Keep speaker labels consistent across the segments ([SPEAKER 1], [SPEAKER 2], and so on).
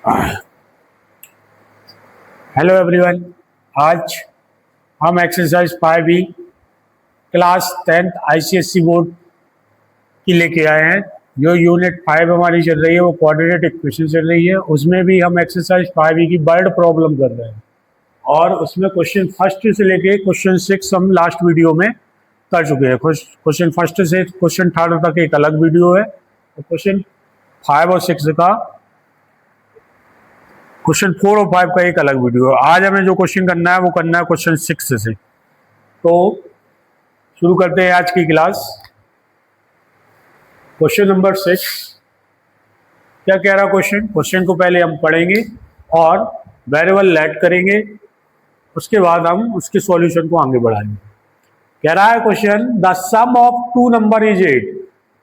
[SPEAKER 1] Hello everyone, आज हम exercise 5B class 10th ICSE board की लेके आए हैं। जो यूनिट 5 हमारी चल रही है वो कोऑर्डिनेट इक्वेशन चल रही है। उसमें भी हम एक्सरसाइज 5B की वर्ड प्रॉब्लम कर रहे हैं और उसमें क्वेश्चन फर्स्ट से लेके क्वेश्चन 6 हम लास्ट वीडियो में कर चुके हैं। क्वेश्चन फर्स्ट से क्वेश्चन 3 तक एक अलग वीडियो है और क्वेश्चन 5 और 6 का क्वेश्चन 4 और 5 का एक अलग वीडियो है। आज हमें जो क्वेश्चन करना है वो करना है क्वेश्चन 6 से। तो शुरू करते हैं आज की क्लास। क्वेश्चन नंबर 6 क्या कह रहा क्वेश्चन? क्वेश्चन को पहले हम पढ़ेंगे और वेरिएबल लेट करेंगे, उसके बाद हम उसके सॉल्यूशन को आगे बढ़ाएंगे। कह रहा है question, the sum of two number is 8।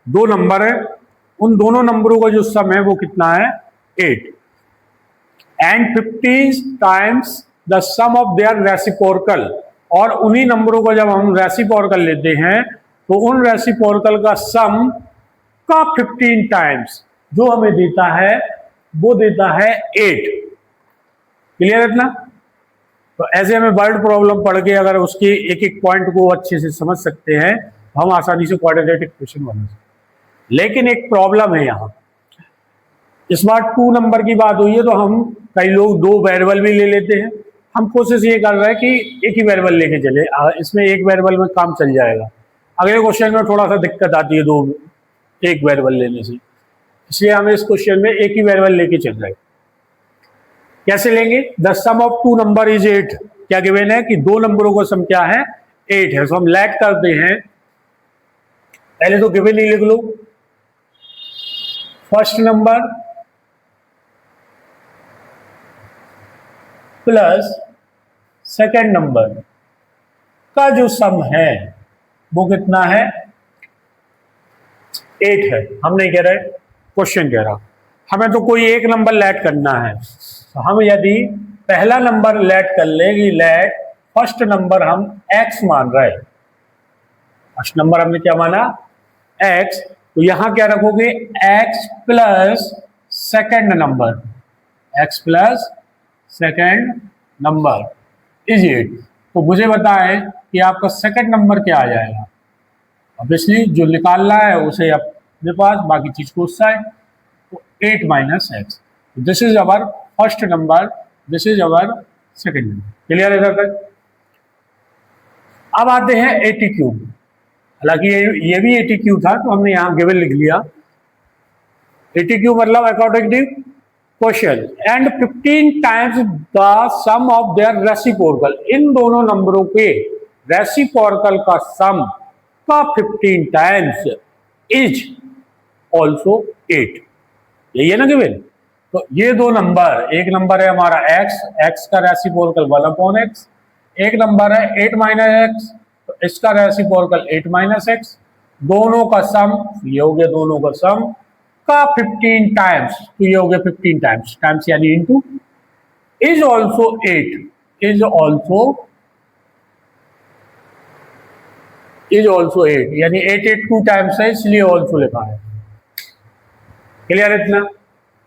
[SPEAKER 1] दो नंबर है, उन दोनों नंबरों का जो सम है वो कितना है? 8 and 15 times the sum of their reciprocal. और उन्हीं नंबरों को जब हम रेसिप्रोकल लेते हैं तो उन रेसिप्रोकल का सम का 15 टाइम्स जो हमें देता है वो देता है 8। क्लियर है इतना? तो ऐसे हमें वर्ड प्रॉब्लम पढ़ के अगर उसके एक एक पॉइंट को अच्छे से समझ सकते हैं हम आसानी से क्वाड्रेटिक इक्वेशन बना सकते। लेकिन एक प्रॉब्लम है यहाँ, इस बार 2 नंबर की बात हुई है तो हम कई लोग 2 वेरिएबल भी ले लेते हैं। हम कोशिश ये कर रहे हैं कि एक ही वेरिएबल लेके चले, इसमें एक वेरिएबल में काम चल जाएगा। अगले क्वेश्चन में थोड़ा सा दिक्कत आती है एक वेरिएबल लेने से, इसलिए हम इस क्वेश्चन में एक ही वेरिएबल लेके चल रहे हैं। कैसे लेंगे? The sum of 2 number is 8। क्या गिवन है कि 2 नंबरों का सम क्या है? 8 है। तो हम लेट करते हैं, पहले तो गिवन ही लिख लो। First number plus second number का जो सम है वो कितना है? 8 है। हम नहीं कह रहे, क्वेश्चन कह रहा हमें तो कोई एक नंबर लेट करना है। तो हम यदि पहला नंबर लेट कर ले कि लेट फर्स्ट नंबर हम x मान रहे हैं, फर्स्ट नंबर हमने क्या माना? x। तो यहां क्या रखोगे? x plus second number, x plus second number is 8। तो मुझे बताएं कि आपका सेकेंड नंबर क्या आ जाएगा। ऑब्वियसली जो निकालना है उसे अपने पास, बाकी चीज को उस साइड। तो 8 minus x, this is our first number, this is our second number. Clear है इधर तक? अब आते हैं 80 क्यूब। हालांकि ये भी 80 क्यूब था तो हमने यहां गिवन लिख लिया। 80 क्यूब मतलब according to question and 15 times the sum of their reciprocal. इन दोनों नंबरों के रेसिप्रोकल का सम का 15 टाइम्स इज ऑल्सो 8। यही है ना गिवन? तो ये दो नंबर, एक नंबर है हमारा x का रेसिप्रोकल 1/x, एक नंबर है 8 माइनस एक्स, तो इसका रेसिप्रोकल 8 माइनस एक्स। दोनों का सम, ये हो गया दोनों का सम का 15 टाइम्स, तो ये हो गया 15 टाइम्स, टाइम्स यानी into, is also 8, is also 8, यानी 8 2 टाइम्स है इसलिए ऑल्सो लिखा है। क्लियर है इतना?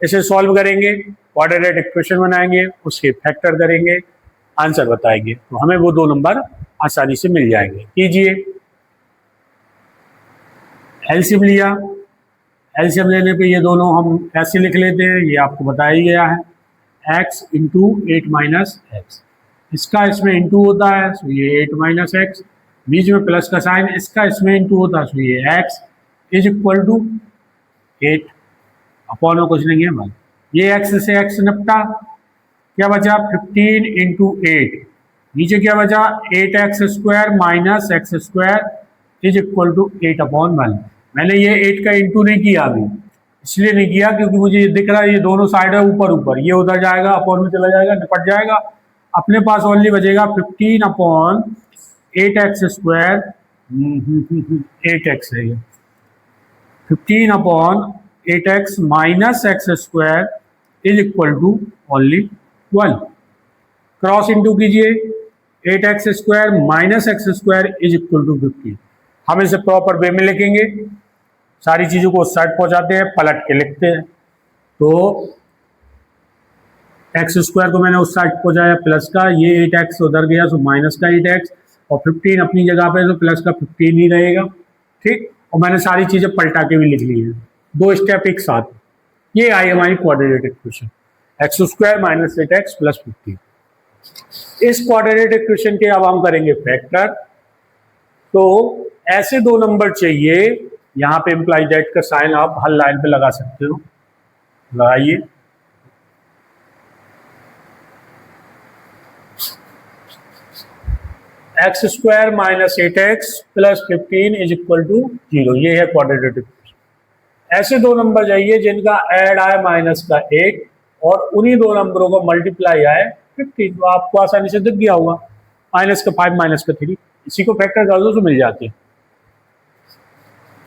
[SPEAKER 1] इसे सॉल्व करेंगे, क्वाड्रेटिक इक्वेशन बनाएंगे, उसके फैक्टर करेंगे, आंसर बताएंगे, तो हमें वो 2 नंबर आसानी से मिल जाएंगे। कीजिए, एलसीएम लिया, एलसीएम लेने पे ये दोनों हम ऐसे लिख लेते हैं, ये आपको बताया ही गया है, x इंटू 8 माइनस एक्स। इसका इसमें इंटू होता है तो ये 8 माइनस एक्स, बीच में प्लस का साइन, इसका इसमें इंटू होता है तो ये x is equal to 8 upon में कुछ नहीं है भाई। ये x से x निपटा, क्या बचा? 15 इंटू 8, नीचे क्या बचा? 8x square minus x square is equal to 8 upon 1। मैंने ये 8 का इंटू नहीं किया अभी, इसलिए नहीं किया क्योंकि मुझे ये दिख रहा है ये दोनों साइड है ऊपर ऊपर, ये उधर जाएगा अपॉन में चला जाएगा, निपट जाएगा। अपने पास ओनली बचेगा 15 अपॉन 8x स्क्वायर, 8x है ये, 15 upon 8x minus x square is equal to only 1। Cross into कीजिए, 8x square minus x square is equal to 15। हम इसे प्रॉपर वे में लिखेंगे, सारी चीजों को उस साइड पहुंचाते हैं, पलट के लिखते हैं। तो एक्स स्क्वायर को मैंने उस साइड पहुंचाया प्लस का, ये 8x उधर गया तो माइनस का 8x, और 15 अपनी जगह पे तो प्लस का 15 ही रहेगा। ठीक, और मैंने सारी चीजें पलटा के भी लिख ली है, दो स्टेप एक साथ। ये आई हमारी quadratic equation, x square minus 8x plus 15। इस क्वाड्रेटिक इक्वेशन के अब हम करेंगे फैक्टर। तो ऐसे दो नंबर चाहिए, यहां पे इम्प्लाई दैट का साइन आप हर लाइन पे लगा सकते हो, लगाइए। X square minus 8x plus 15 is equal to 0, ये है क्वाड्रेटिक इक्वेशन। ऐसे दो नंबर चाहिए जिनका ऐड आए माइनस का 8 और उन्हीं दो नंबरों को मल्टीप्लाई आए 15, तो आपको आसानी से दिख गया होगा, माइनस का 5 माइनस का 3, इसी को फैक्टर कर दो तो मिल जाती है।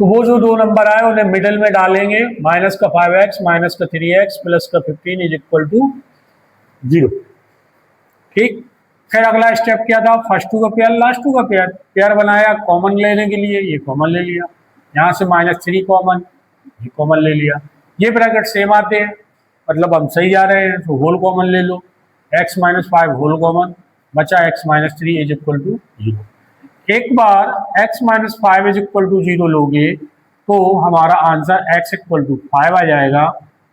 [SPEAKER 1] तो वो जो दो नंबर आए उन्हें मिडिल में डालेंगे, माइनस का 5x माइनस का 3x प्लस का 15 इज इक्वल टू 0। ठीक, फिर अगला स्टेप क्या था, फर्स्ट टू का पेयर लास्ट टू का पेयर, पेयर बनाया कॉमन लेने के लिए, ये कॉमन ले लिया, यहाँ से -3 कॉमन, ये कॉमन ले लिया, ये ब्रैकेट सेम आते हैं, मतलब हम सही जा रहे हैं, तो होल कॉमन ले लो, x माइनस 5 होल कॉमन, बचा x minus 3 is equal to 0। एक बार x minus 5 is equal to 0 लोगे तो हमारा आंसर x इक्वल टू 5 आ जाएगा,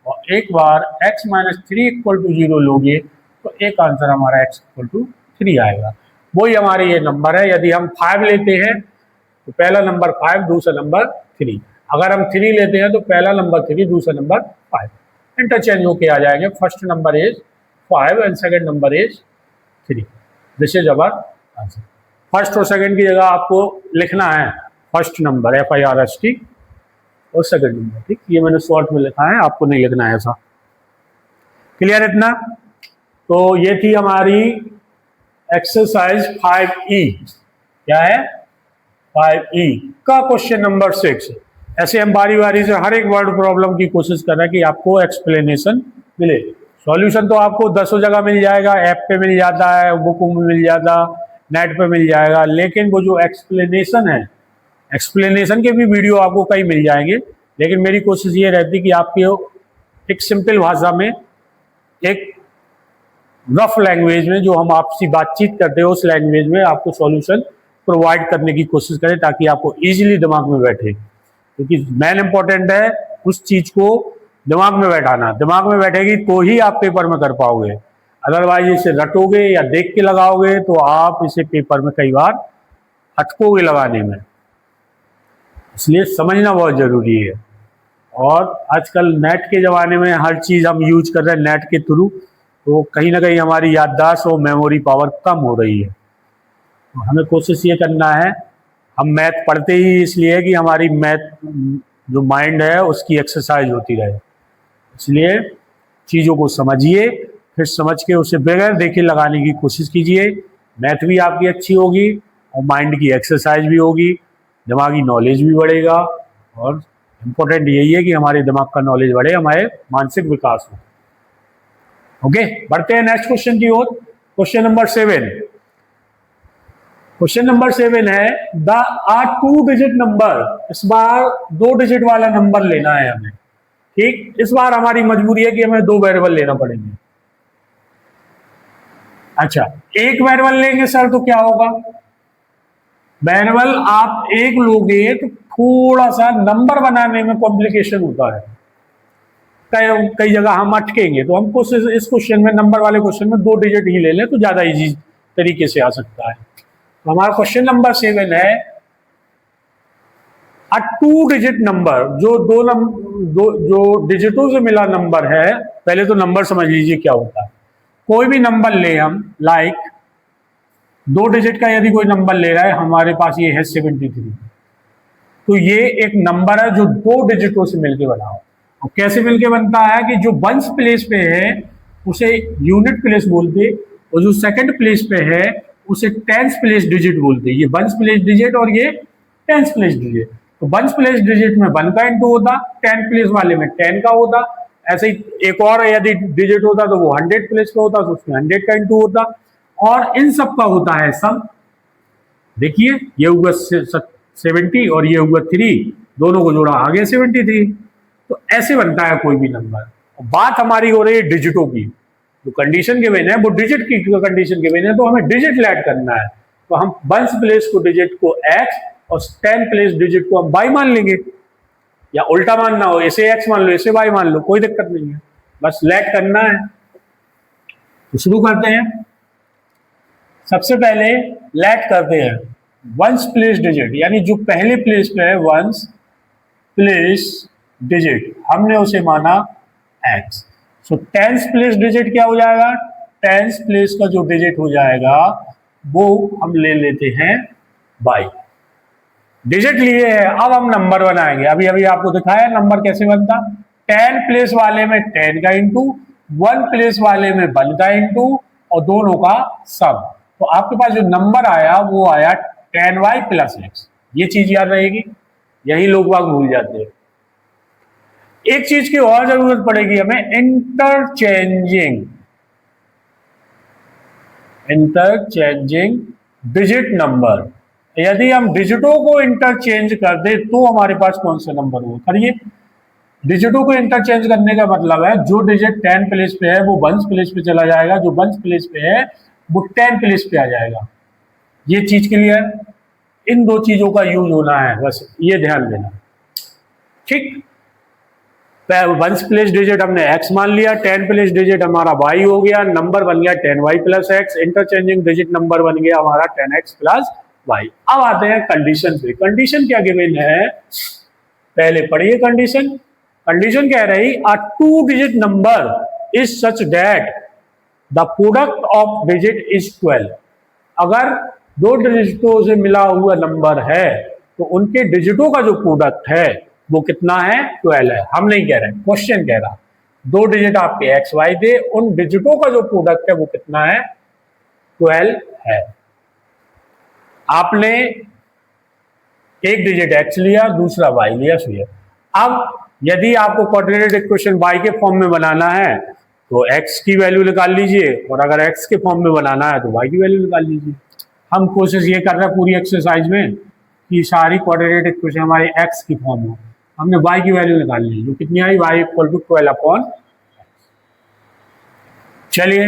[SPEAKER 1] और एक बार x माइनस 3 इक्वल टू 0 लोगे तो एक आंसर हमारा x इक्वल टू 3 आएगा। वही हमारे ये नंबर है। यदि हम 5 लेते हैं तो पहला नंबर 5, दूसरा नंबर 3। अगर हम 3 लेते हैं तो पहला नंबर 3, दूसरा नंबर 5, इंटरचेंज होके आ जाएंगे। First number is 5 and second number is 3। This is our answer. First और सेकंड की जगह आपको लिखना है फर्स्ट नंबर FIRST और सेकंड नंबर। ठीक, ये मैंने शॉर्ट में लिखा है, आपको नहीं लिखना है ऐसा। क्लियर इतना? तो ये थी हमारी एक्सरसाइज 5E। क्या है? 5E का क्वेश्चन नंबर 6। ऐसे हम बारी बारी से हर एक वर्ड प्रॉब्लम की कोशिश कर रहे हैं कि आपको एक्सप्लेनेशन मिले। सॉल्यूशन तो आपको 10 जगह मिल जाएगा, ऐप पे मिल जाता है, बुक में मिल जाता, नेट पे मिल जाएगा, लेकिन वो जो एक्सप्लेनेशन है, एक्सप्लेनेशन के भी वीडियो आपको कई मिल जाएंगे, लेकिन मेरी कोशिश ये रहती कि आपके एक सिंपल भाषा में, एक रफ लैंग्वेज में, जो हम आपसी बातचीत करते हैं उस लैंग्वेज में आपको सॉल्यूशन प्रोवाइड करने की कोशिश करें, ताकि आपको इजीली दिमाग में बैठे। क्योंकि मेन इंपॉर्टेंट है उस चीज को दिमाग में बैठाना। दिमाग में बैठेगी तो ही आप पेपर में कर पाओगे, अदरवाइज इसे रटोगे या देख के लगाओगे तो आप इसे पेपर में कई बार अटकोगे लगाने में। इसलिए समझना बहुत जरूरी है। और आजकल नेट के ज़माने में हर चीज़ हम यूज कर रहे हैं नेट के थ्रू, तो कहीं ना कहीं हमारी याददाश्त और मेमोरी पावर कम हो रही है। तो हमें कोशिश ये करना है, हम मैथ पढ़ते ही इसलिए कि हमारी मैथ जो माइंड है उसकी एक्सरसाइज होती रहे। इसलिए चीज़ों को समझिए, फिर समझ के उसे बगैर देखे लगाने की कोशिश कीजिए। मैथ भी आपकी अच्छी होगी और माइंड की एक्सरसाइज भी होगी, दिमागी नॉलेज भी बढ़ेगा, और इम्पोर्टेंट यही है कि हमारे दिमाग का नॉलेज बढ़े, हमारे मानसिक विकास हो। ओके, बढ़ते हैं नेक्स्ट क्वेश्चन की ओर। Question number 7। क्वेश्चन नंबर 7 है द 2 डिजिट नंबर। इस बार 2 डिजिट वाला नंबर लेना है हमें। ठीक, इस बार हमारी मजबूरी है कि हमें 2 वेरिएबल लेना पड़ेंगे। अच्छा, एक वेरिएबल लेंगे सर तो क्या होगा? वेरिएबल आप एक लोगे तो थोड़ा सा नंबर बनाने में कॉम्प्लिकेशन होता है, कई जगह हम अटकेंगे। तो हम कोशिश इस क्वेश्चन में, नंबर वाले क्वेश्चन में 2 डिजिट ही ले लें तो ज्यादा इजी तरीके से आ सकता है। तो हमारा क्वेश्चन नंबर 7 है 2 डिजिट नंबर, जो डिजिटों से मिला नंबर है। पहले तो नंबर समझ लीजिए क्या होता है। कोई भी नंबर ले हम, लाइक 2 डिजिट का यदि कोई नंबर ले रहा है, हमारे पास ये है 73, तो ये एक नंबर है जो 2 डिजिटों से मिलकर बना हो। और कैसे मिलके बनता है कि जो वंस प्लेस पे है उसे यूनिट प्लेस बोलते, और जो सेकंड प्लेस पे है उसे टेंस प्लेस डिजिट बोलते। ये वंस प्लेस डिजिट और ये टेंस प्लेस डिजिट। तो वंस प्लेस डिजिट में 1 का इंटू होता, 10 प्लेस वाले में 10 का होता। ऐसे ही एक और यदि डिजिट होता तो वो 100 प्लेस का होता, तो उसमें 100 का इंटू होता। और इन सब का होता है सम। देखिए, ये हुआ 70 और ये हुआ 3, दोनों को जोड़ा आगे 73। तो ऐसे बनता है कोई भी नंबर। बात हमारी हो रही है डिजिटों की। जो कंडीशन गिवन है वो डिजिट की कंडीशन गिवन है, तो हमें डिजिट ऐड करना है। तो हम वंस प्लेस को डिजिट को x और 10 प्लेस डिजिट को हम y मान लेंगे, या उल्टा मानना हो, ऐसे x मान लो ऐसे y मान लो, कोई दिक्कत नहीं है, बस लैट करना है। तो शुरू करते हैं। सबसे पहले लैट करते हैं वंस प्लेस डिजिट, यानी जो पहले प्लेस पे है वंस प्लेस डिजिट, हमने उसे माना x। सो टेंस प्लेस डिजिट क्या हो जाएगा, टेंस प्लेस का जो डिजिट हो जाएगा वो हम ले लेते हैं y। डिजिट लिए हैं, अब हम नंबर बनाएंगे। अभी अभी आपको दिखाया नंबर कैसे बनता, 10 प्लेस वाले में 10 का इंटू, 1 प्लेस वाले में 1 का इंटू और दोनों का सम। तो आपके पास जो नंबर आया वो आया 10y प्लस x। ये चीज याद रहेगी, यही लोग बाग भूल जाते हैं। एक चीज की और जरूरत पड़ेगी हमें, इंटरचेंजिंग डिजिट नंबर। यदि हम डिजिटों को इंटरचेंज कर दे तो हमारे पास कौन सा नंबर होगा। करिए, डिजिटों को इंटरचेंज करने का मतलब है जो डिजिट 10 प्लेस पे है वो 1 प्लेस पे चला जाएगा, जो 1 प्लेस पे है वो 10 प्लेस पे आ जाएगा। ये चीज क्लियर, इन दो चीजों का यूज होना है, बस ये ध्यान देना। ठीक, 1 प्लेस डिजिट हमने x मान लिया, 10 प्लेस डिजिट हमारा y हो गया, नंबर बन गया 10y plus x, interchanging digit number बन गया हमारा 10x प्लस y। अब आते हैं कंडीशन पे। कंडीशन क्या गिवन है, पहले पढ़िए कंडीशन। कंडीशन कह रही अ 2 digit number is such that the product of digit is 12। अगर दो डिजिटों से मिला हुआ नंबर है तो उनके डिजिटों का जो प्रोडक्ट है वो कितना है, 12 है। हम नहीं कह रहे, क्वेश्चन कह रहा दो डिजिट आपके एक्स वाई दे, उन डिजिटों का जो प्रोडक्ट है वो कितना है, 12 है। आपने एक डिजिट एक्स लिया, दूसरा वाई लिया, सुनिए। अब यदि आपको क्वाड्रेटिक इक्वेशन वाई के फॉर्म में बनाना है तो एक्स की वैल्यू निकाल लीजिए, और अगर एक्स के फॉर्म में बनाना है तो वाई की वैल्यू निकाल लीजिए। हम कोशिश ये कर रहे हैं पूरी एक्सरसाइज में कि सारी क्वाड्रेटिक इक्वेशन हमारी एक्स की फॉर्म हो। हमने y की वैल्यू निकाल ली, जो कितनी आई, y इक्वल टू 12 अपॉन। चलिए,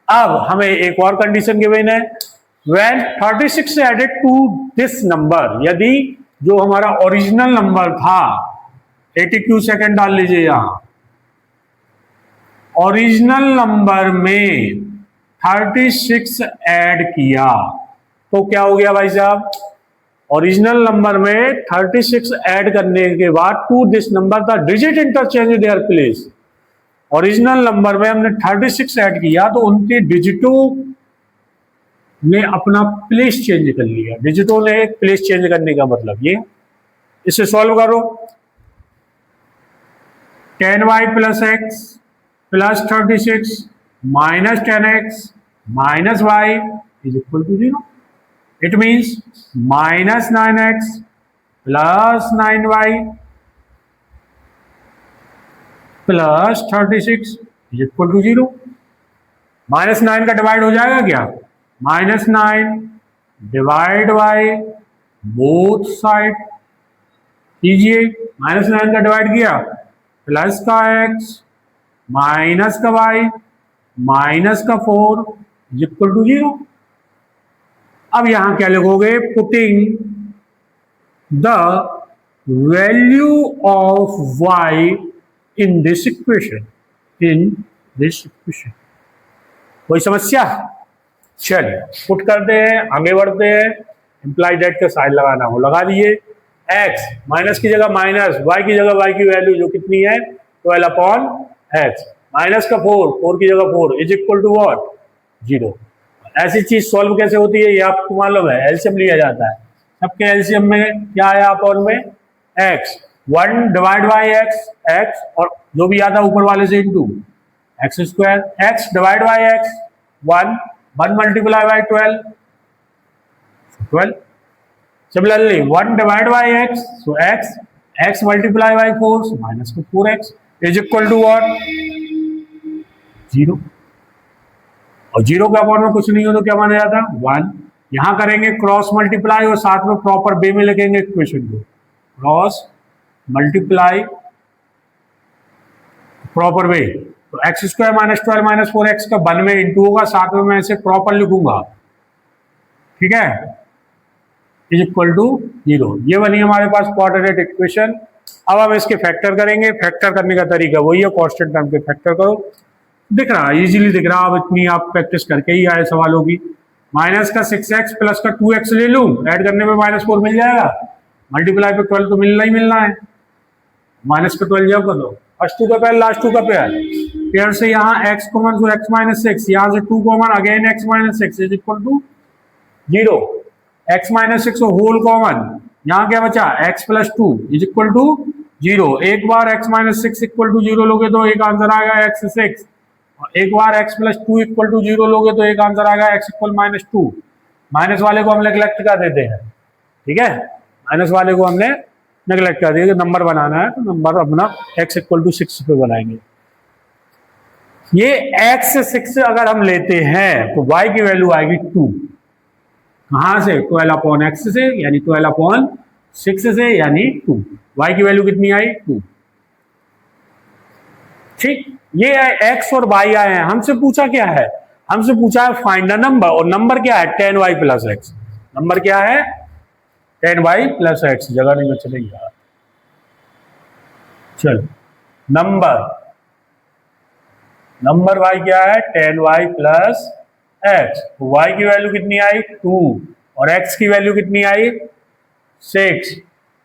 [SPEAKER 1] अब हमें एक और कंडीशन गिवन है, when 36 added to this number, यदि जो हमारा ओरिजिनल नंबर था 82 सेकंड डाल लीजिए यहां, ओरिजिनल नंबर में 36 ऐड किया तो क्या हो गया भाई साहब, ओरिजिनल नंबर में 36 ऐड करने के बाद to this number the digit interchange their place. Original number में हमने 36 ऐड किया तो उनके डिजिटों ने अपना प्लेस चेंज कर लिया। डिजिटों ने प्लेस चेंज करने का मतलब ये, इसे सॉल्व करो। 10y plus x plus 36 minus 10x minus y is equal to 0। It means minus 9x plus 9y plus 36 is equal to 0। Minus 9 का डिवाइड हो जाएगा क्या, minus 9 divide by both side कीजिए। माइनस 9 का डिवाइड किया, plus का x minus का y minus का 4 इज इक्वल टू 0। अब यहां क्या लिखोगे, putting the value of y in this equation, कोई समस्या, चलिए पुट करते हैं, आगे बढ़ते हैं। इंप्लाइड डेट का साइन लगाना हो लगा दिए। x माइनस की जगह माइनस, y की जगह y की वैल्यू जो कितनी है 12 अपॉन x, माइनस का 4 की जगह 4 इज इक्वल टू व्हाट, 0। ऐसी चीज सॉल्व कैसे होती है ये आपको मालूम है, एलसीएम लिया जाता है। सबके एलसीएम में क्या आया अपॉन में, x 1 डिवाइड बाई x और जो भी आता है ऊपर वाले से into x square, x divide by x 1 multiply by 12। Similarly 1 divide by x, so x multiply by 4, so minus 4x is equal to what, 0। और 0 के अपॉन में कुछ नहीं हो तो क्या माना जाता, 1। यहां करेंगे क्रॉस मल्टीप्लाई और साथ में प्रॉपर वे में लिखेंगे इक्वेशन को, क्रॉस मल्टीप्लाई प्रॉपर वे, तो x square minus 12 minus 4x का 1 में इंटू होगा, साथ में मैं इसे प्रॉपर लिखूंगा, ठीक है, इज इक्वल टू 0। ये बनी हमारे पास कोऑर्डिनेट इक्वेशन। अब हम इसके फैक्टर करेंगे। फैक्टर करने का तरीका वही है, कांस्टेंट टर्म के फैक्टर करो। दिख रहा है, इजीली दिख रहा। अब इतनी आप प्रैक्टिस करके ही आए सवालों की। माइनस का 6x प्लस का 2x ले लूं, ऐड करने में -4 मिल जाएगा, मल्टीप्लाई पे 12 तो मिलना ही मिलना है, माइनस का 12 जब कर दो, फर्स्ट टू का पेयर लास्ट टू का पेयर, पेयर से यहाँ x कॉमन तो x माइनस 6, यहाँ से 2 common, again x minus 6 is equal to 0। x minus 6 whole common, यहाँ क्या बचा x plus 2 is equal to 0। एक बार x माइनस 6 इक्वल टू 0 लोगे तो एक आंसर आएगा x 6, और एक बार x प्लस 2 इक्वल टू 0 लोगे तो एक आंसर आएगा x इक्वल माइनस 2। माइनस वाले को हम नेग्लेक्ट कर देते हैं, ठीक है, माइनस वाले को हमने नेग्लेक्ट कर दिया। नंबर बनाना है तो नंबर अपना x इक्वल टू 6 पे बनाएंगे। ये x 6 अगर हम लेते हैं तो y की वैल्यू आएगी 2। कहां से? 12 अपॉन x से, यानी 12 अपॉन 6 से, यानी 2। y की वैल्यू कितनी आई? 2। ठीक, ये x और y आए हैं। हमसे पूछा क्या है? हमसे पूछा है फाइंड द नंबर, और नंबर क्या है? 10y plus x। नंबर क्या है? 10y plus x। जगह नहीं बचेगी यार। चलो, नंबर y क्या है? 10y plus x। y की वैल्यू कितनी आई? 2, और x की वैल्यू कितनी आई? 6।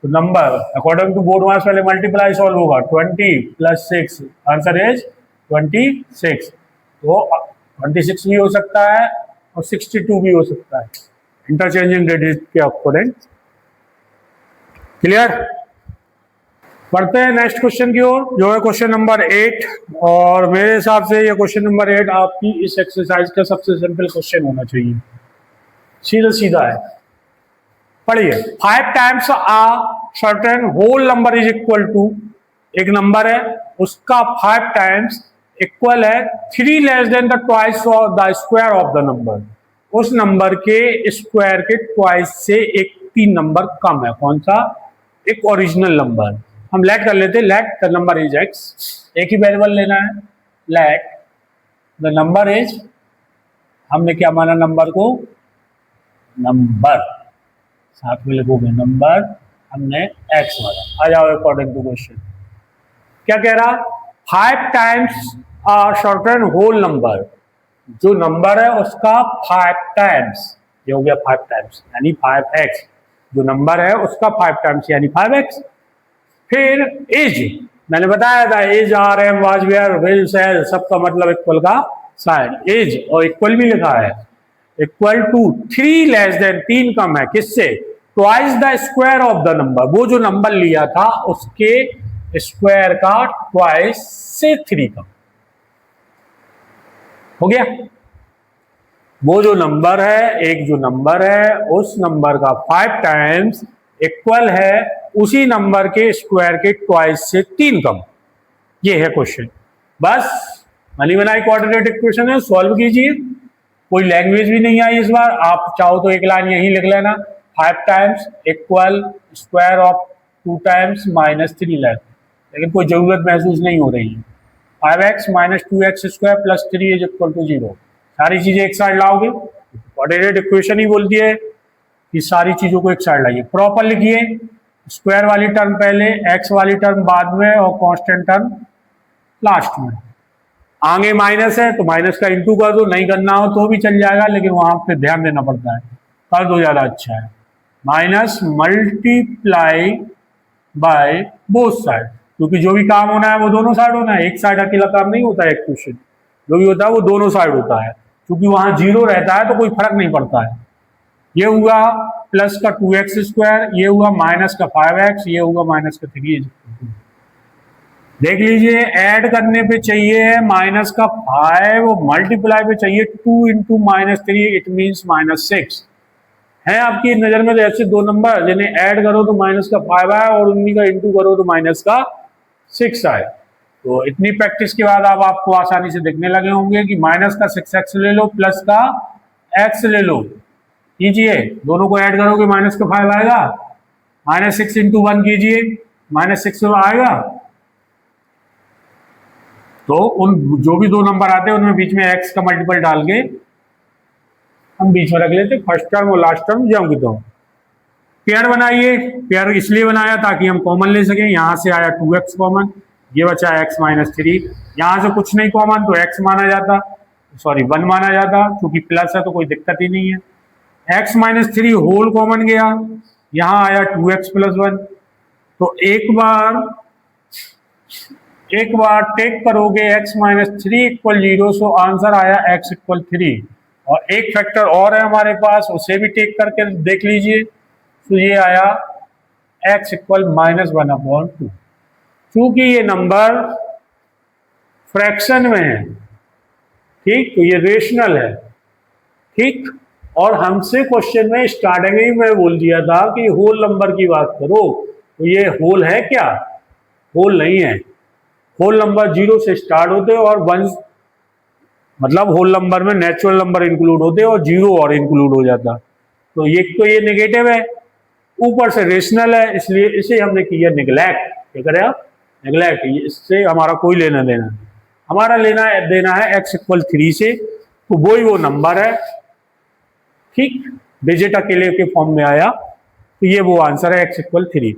[SPEAKER 1] तो number according to board marks पहले मल्टीप्लाई सॉल्व होगा। 20 प्लस 6, आंसर इज 26। तो 26 भी हो सकता है और 62 भी हो सकता है, इंटरचेंजिंग डिजिट के अकॉर्डिंग। क्लियर? बढ़ते हैं नेक्स्ट क्वेश्चन की ओर, जो है क्वेश्चन नंबर 8। और मेरे हिसाब से ये क्वेश्चन नंबर 8 आपकी इस एक्सरसाइज का सबसे सिंपल क्वेश्चन होना चाहिए। सीधा सीधा है, पढ़िए। 5 times a certain whole number is equal to, एक नंबर है उसका 5 टाइम्स इक्वल है 3 less than the twice of the square of the number. उस नंबर के स्क्वायर के ट्वाइस से एक 3 नंबर कम है। कौन सा? एक ओरिजिनल नंबर। हम लेट कर लेते हैं, let the number is x। एक ही वेरिएबल लेना है, लेट द नंबर इज, हमने क्या माना नंबर को? नंबर, साथ में लिखोगे नंबर, हमने x माना। आ जाओ अकॉर्डिंग टू क्वेश्चन। क्या कह रहा? 5 times a certain whole number, जो नंबर है उसका 5 टाइम्स, ये हो गया 5 टाइम्स यानी 5x। जो नंबर है उसका 5 टाइम्स यानी 5x। फिर इज, मैंने बताया था is, are, am, was, where, will, shall, सबका मतलब इक्वल का साइन। इज और इक्वल भी लिखा है, इक्वल टू 3 लेस देन, 3 कम है किससे? Twice the square of the number. वो जो नंबर लिया था उसके स्क्वायर का ट्वाइस से 3 कम हो गया। वो जो नंबर है, एक जो नंबर है उस नंबर का 5 टाइम्स इक्वल है उसी नंबर के स्क्वायर के ट्वाइस से 3 कम। ये है क्वेश्चन। बस बनी बनाई कोऑर्डिनेट इक्वेशन है, सॉल्व कीजिए। कोई लैंग्वेज भी नहीं आई इस बार। आप चाहो तो एक लाइन यही लिख लेना, 5 times equal square of 2 times minus 3 less, लेकिन कोई जरूरत महसूस नहीं हो रही है। 5x minus 2x square plus 3 is equal to 0। सारी चीजें एक साइड लाओगे, कोऑर्डिनेट इक्वेशन ही बोलती है कि सारी चीजों को एक साइड लाइए। प्रॉपर लिखिए, स्क्वायर वाली टर्म पहले, x वाली टर्म बाद में, और कांस्टेंट टर्म लास्ट में। आगे माइनस है तो माइनस का इंटू कर दो, नहीं करना हो तो भी चल जाएगा, लेकिन वहां पे ध्यान देना पड़ता है, कर दो ज्यादा अच्छा है। Minus multiply by both side, क्योंकि जो भी काम होना है वो दोनों साइड होना है, एक साइड अकेला काम नहीं होता है। एक क्वेश्चन जो भी होता है वो दोनों साइड होता है, क्योंकि वहां 0 रहता है तो कोई फर्क नहीं पड़ता है। ये हुआ प्लस का 2x स्क्वायर, ये हुआ माइनस का 5x, ये हुआ माइनस का 3। देख लीजिए, ऐड करने पे चाहिए माइनस का 5, और मल्टीप्लाई पे चाहिए 2 into minus 3, it means minus 6 है। आपकी नजर में तो ऐसे 2 नंबर जिन्हें ऐड करो तो माइनस का 5 आए और उन्हीं का इंटू करो तो माइनस का 6 आए। तो इतनी प्रैक्टिस के बाद अब आपको आसानी से देखने लगे होंगे कि माइनस का 6x ले लो, प्लस का x ले लो, कीजिए, दोनों को ऐड करोगे माइनस का 5 आएगा। माइनस 6 इंटू 1 कीजिए, माइनस 6 आएगा। तो उन जो भी दो नंबर आते हैं उनमें बीच में एक्स का मल्टीपल डाल के हम बीच में रख लेते, फर्स्ट टर्म और लास्ट टर्म जाऊंगी। तो पेयर बनाइए, पेयर इसलिए बनाया ताकि हम कॉमन ले सकें। यहां से आया 2x कॉमन, ये बचा x-3, यहां से कुछ नहीं कॉमन तो x माना जाता, सॉरी 1 माना जाता, क्योंकि प्लस है तो कोई दिक्कत ही नहीं है। x-3 होल कॉमन गया, यहां आया 2x+1। तो एक बार टेक करोगे x-3 = 0, सो आंसर आया x = 3। और एक फैक्टर और है हमारे पास, उसे भी टेक करके देख लीजिए। तो ये आया x = -1/2। क्योंकि ये नंबर फ्रैक्शन में है, ठीक, तो ये रेशनल है, ठीक। और हमसे क्वेश्चन में स्टार्टिंग में मैं बोल दिया था कि होल नंबर की बात करो, तो ये होल है क्या? होल नहीं है। होल नंबर 0 से स्टार्ट होते और 1, मतलब होल नंबर में नेचुरल नंबर इंक्लूड होते और 0 और इंक्लूड हो जाता। तो ये नेगेटिव है, ऊपर से रेशनल है, इसलिए इसे हमने किया निगलेक्ट। क्या करें आप? निगलेक्ट। इससे हमारा कोई लेना देना नहीं, हमारा लेना देना है x = 3 से। तो वो नंबर है, ठीक, डिजिट अकेले के फॉर्म में आया, तो ये वो आंसर है x = 3।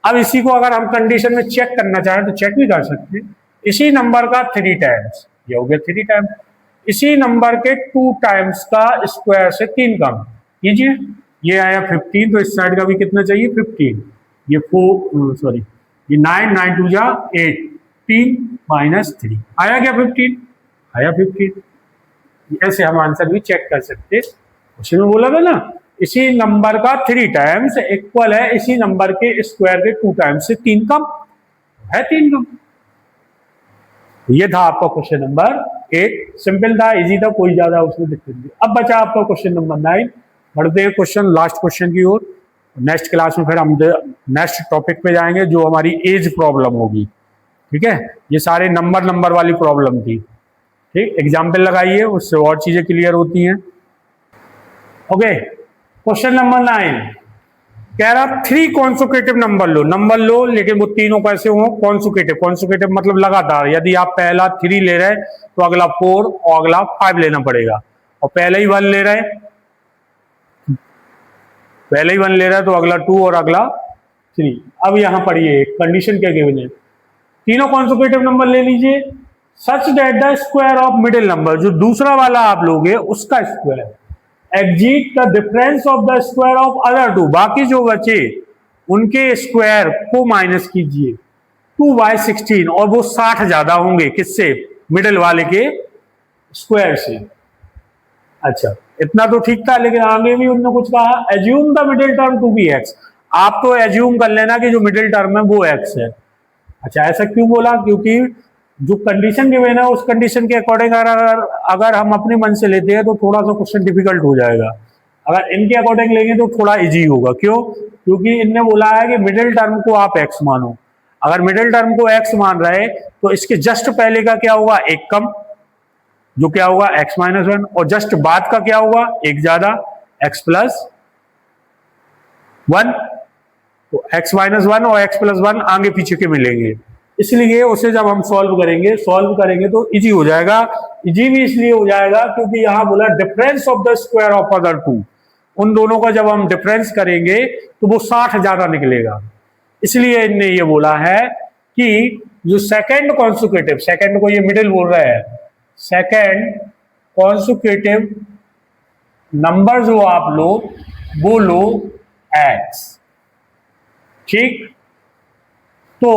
[SPEAKER 1] अब इसी को अगर हम कंडीशन में चेक करना चाहें तो चेक भी कर सकते हैं। इसी नंबर का 3 टाइम्स, ये हो गया 3 टाइम्स, इसी नंबर के 2 टाइम्स का स्क्वायर से 3 कम कीजिए, ये आया 15, तो इस साइड का भी कितना चाहिए? 15। ये 4, सॉरी, ये 9, 9 2 जा 18 -3 आया क्या? 15 आया 15। ऐसे हम आंसर भी चेक कर सकते। उसी में बोला था ना, इसी नंबर का 3 टाइम्स इक्वल है इसी नंबर के स्क्वायर के 2 टाइम्स से 3 कम है, 3 कम। ये था आपका क्वेश्चन नंबर 8, सिंपल था, इजी था, कोई ज्यादा उसमें दिक्कत नहीं। अब बचा आपका क्वेश्चन नंबर 9। बढ़ते हैं क्वेश्चन, लास्ट क्वेश्चन की ओर। नेक्स्ट क्लास में फिर हम नेक्स्ट टॉपिक पे जाएंगे, जो हमारी एज प्रॉब्लम होगी, ठीक है। ये सारे नंबर वाली प्रॉब्लम थी, ठीक। एग्जाम्पल लगाइए, उससे और चीजें क्लियर होती हैं। ओके, क्वेश्चन नंबर 9 कह रहा 3 कॉन्सेक्यूटिव नंबर लो, लेकिन वो तीनों कैसे हो? कॉन्सेक्यूटिव मतलब लगातार। यदि आप पहला 3 ले रहे तो अगला 4 और अगला 5 लेना पड़ेगा, और पहले ही 1 ले रहे तो अगला 2 और अगला 3। अब यहां पर ये कंडीशन क्या गिवन है? तीनों कॉन्सेक्यूटिव नंबर ले लीजिए, such that the square of middle number, जो दूसरा वाला आप लोगे उसका square exceeds the difference of the square of other 2, बाकी जो बचे उनके स्क्वायर को माइनस कीजिए 2/16, और वो 60 ज्यादा होंगे किससे? मिडिल वाले के स्क्वायर से। अच्छा, इतना तो ठीक था, लेकिन आगे भी उन्होंने कुछ कहा, assume the middle term to be x. आप तो एज्यूम कर लेना कि जो मिडिल टर्म है वो एक्स है। अच्छा, ऐसा क्यों बोला? क्योंकि जो कंडीशन गिवन है उस कंडीशन के अकॉर्डिंग अगर हम अपने मन से लेते हैं तो थोड़ा सा क्वेश्चन डिफिकल्ट हो जाएगा। अगर इनके अकॉर्डिंग लेंगे तो थोड़ा इजी होगा। क्यों? क्योंकि इनने बोला है कि मिडिल टर्म को आप एक्स मानो। अगर मिडिल टर्म को एक्स मान रहे तो इसके जस्ट पहले का क्या होगा? एक कम, जो क्या होगा? x-1, और जस्ट बाद का क्या होगा? एक ज्यादा, x+1। तो x-1 और x+1 आगे पीछे के मिलेंगे, इसलिए उसे जब हम सॉल्व करेंगे तो इजी हो जाएगा। इजी भी इसलिए हो जाएगा क्योंकि यहां बोला difference of the square of other 2, उन दोनों का जब हम डिफरेंस करेंगे तो वो 60 ज्यादा निकलेगा। इसलिए इनने ये बोला है कि जो सेकंड कॉन्सेक्यूटिव, सेकंड को ये मिडिल बोल रहा है, सेकंड कॉन्सेक्यूटिव नंबर जो आप लो वो लो एक्स, ठीक। तो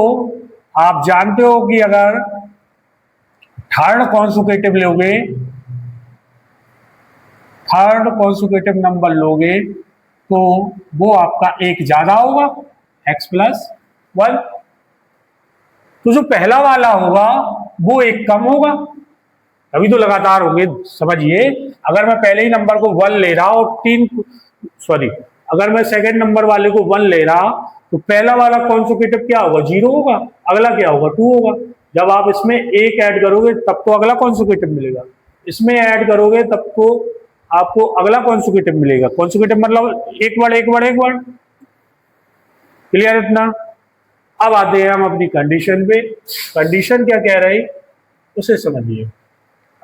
[SPEAKER 1] आप जानते हो कि अगर थर्ड कॉन्सेक्यूटिव नंबर लोगे तो वो आपका एक ज्यादा होगा, x+1। तो जो पहला वाला होगा वो एक कम होगा, तभी तो लगातार होंगे। समझिए, अगर मैं पहले ही नंबर को 1 ले रहा और अगर मैं सेकंड नंबर वाले को 1 ले रहा तो पहला वाला कॉन्सेक्यूटिव क्या होगा? 0 होगा, अगला क्या होगा? 2 होगा। जब आप इसमें एक ऐड करोगे तब तो अगला कॉन्सेक्यूटिव मिलेगा, इसमें ऐड करोगे तब तो आपको अगला कॉन्सेक्यूटिव मिलेगा। कॉन्सेक्यूटिव मतलब एक वर्ड। क्लियर इतना? अब आते हैं हम अपनी कंडीशन पे। कंडीशन क्या कह रही? उसे समझिए।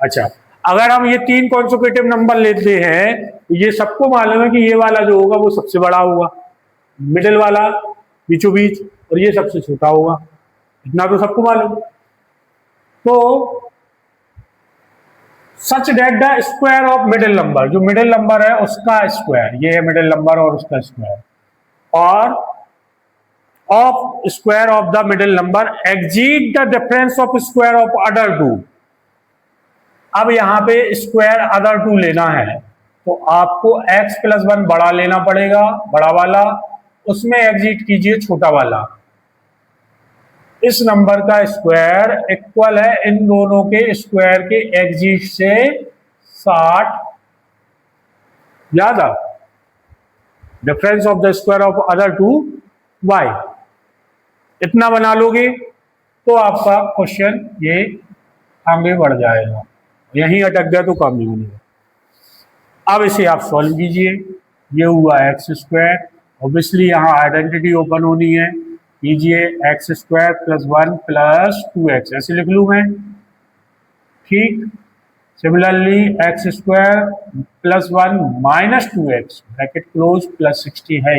[SPEAKER 1] अच्छा, अगर हम ये 3 कॉन्सेक्यूटिव नंबर लेते हैं तो ये सबको मालूम है कि ये वाला जो होगा वो सबसे बड़ा होगा, मिडिल वाला बीचों बीच, और ये सबसे छोटा होगा, इतना तो सबको मालूम। तो such that the square of middle number, जो मिडिल नंबर है उसका स्क्वायर, ये है मिडिल नंबर और उसका स्क्वायर, और of square of the middle number exceed the difference of square of other two. अब यहां पे स्क्वायर अदर टू लेना है तो आपको x प्लस 1 बड़ा लेना पड़ेगा, बड़ा वाला, उसमें एग्जिट कीजिए छोटा वाला। इस नंबर का स्क्वायर इक्वल है इन दोनों के स्क्वायर के एग्जिट से 60 ज्यादा, difference of the square of other two y। इतना बना लोगे तो आपका क्वेश्चन ये आगे बढ़ जाएगा, यहीं अटक गया तो काम नहीं बनेगा। अब इसे आप सॉल्व कीजिए, ये हुआ एक्स स्क्वायर, ऑब्वियसली यहाँ आइडेंटिटी ओपन होनी है, कीजिए x square plus 1 plus 2x, ऐसे लिख लूँ मैं, ठीक। Similarly x square plus 1 minus 2x bracket close plus 60 है,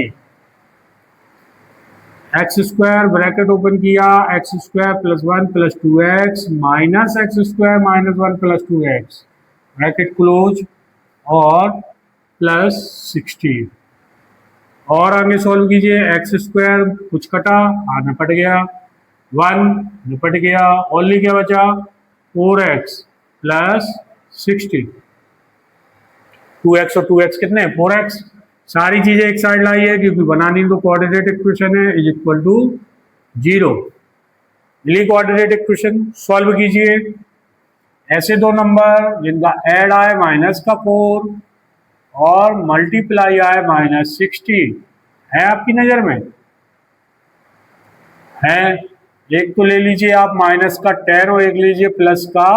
[SPEAKER 1] एक्स स्क्वायर ब्रैकेट ओपन किया, x square plus 1 plus 2x minus x square minus 1 plus 2x bracket close और plus 60, और आगे सॉल्व कीजिए, एक्स स्क्वायर कुछ कटा, निपट गया, 1 निपट गया, ओनली क्या बचा 4x प्लस 60, 2x और 2x कितने 4x, सारी चीजें एक साइड लाई है क्योंकि बनानी तो कोऑर्डिनेट इक्वेशन है, is equal to 0। Coordinate equation solve कीजिए, ऐसे दो नंबर जिनका ऐड आए माइनस का 4 और मल्टीप्लाई आए माइनस 60 है आपकी नजर में है, एक तो ले लीजिए आप माइनस का 10 और एक लीजिए प्लस का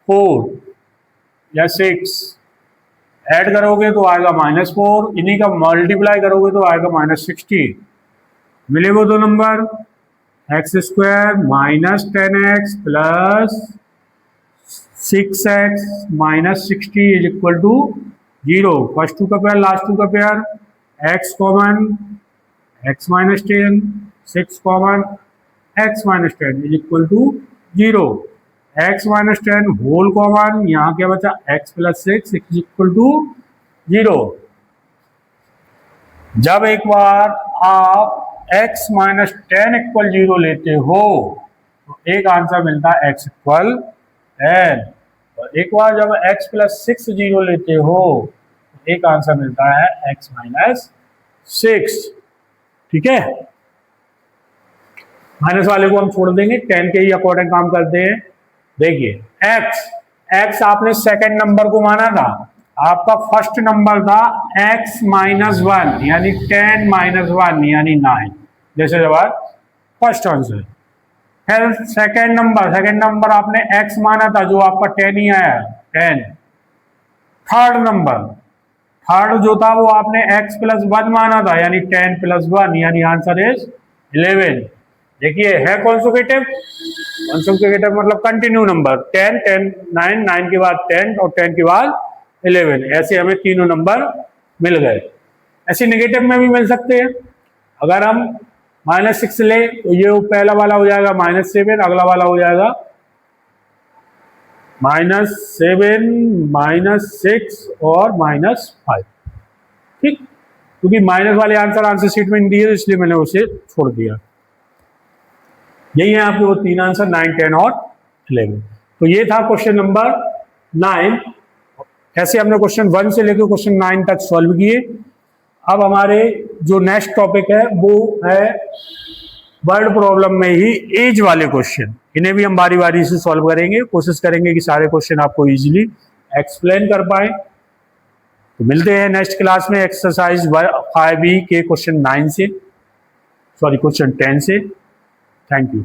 [SPEAKER 1] 4 या 6, ऐड करोगे तो आएगा -4, इन्हीं का मल्टीप्लाई करोगे तो आएगा -60, मिले वो दो number, x square minus 10x plus 6x minus 60 is equal to 0, first two का पेयर लास्ट टू का pair, x common x minus 10, 6 common x minus 10 is equal to 0, x minus 10 whole common, यहाँ क्या बचा x plus 6 is equal to 0। जब एक बार आप x minus 10 equal 0 लेते हो तो एक आंसर मिलता है x इक्वल 10, और एक बार जब x प्लस 6 0 लेते हो तो एक आंसर मिलता है x माइनस 6, ठीक है। माइनस वाले को हम छोड़ देंगे, 10 के ही अकॉर्डिंग काम करते हैं। देखिए x आपने सेकंड नंबर को माना था, आपका फर्स्ट नंबर था x माइनस 1 यानी 10 माइनस 1 यानी 9, जैसे जवाब फर्स्ट आंसर। फिर सेकंड नंबर आपने x माना था जो आपका 10 ही आया 10। थर्ड जो था वो आपने x प्लस 1 माना था यानी 10 प्लस 1 यानी आंसर इज 11। देखिए है कॉन्सेक्यूटिव मतलब कंटिन्यू नंबर, 10 10 9 9 के बाद 10 और 10 के बाद 11, ऐसे हमें तीनों नंबर मिल गए। ऐसे नेगेटिव में भी मिल सकते हैं, अगर हम -6 ले तो ये पहला वाला हो जाएगा -7, अगला वाला हो जाएगा -7 -6 और -5, ठीक, क्योंकि माइनस वाले आंसर शीट में नहीं दिए इसलिए मैंने उसे छोड़ दिया। यही है आपके वो तीन आंसर 9 10 और 11। तो ये था क्वेश्चन नंबर 9। ऐसे हमने क्वेश्चन 1 से लेकर क्वेश्चन 9 तक सॉल्व किए। अब हमारे जो नेक्स्ट टॉपिक है वो है वर्ड प्रॉब्लम में ही एज वाले क्वेश्चन, इन्हें भी हम बारी बारी से सॉल्व करेंगे, कोशिश करेंगे कि सारे क्वेश्चन आपको इजीली एक्सप्लेन कर पाए। तो मिलते हैं नेक्स्ट क्लास में एक्सरसाइज 5B के क्वेश्चन 10 से। Thank you.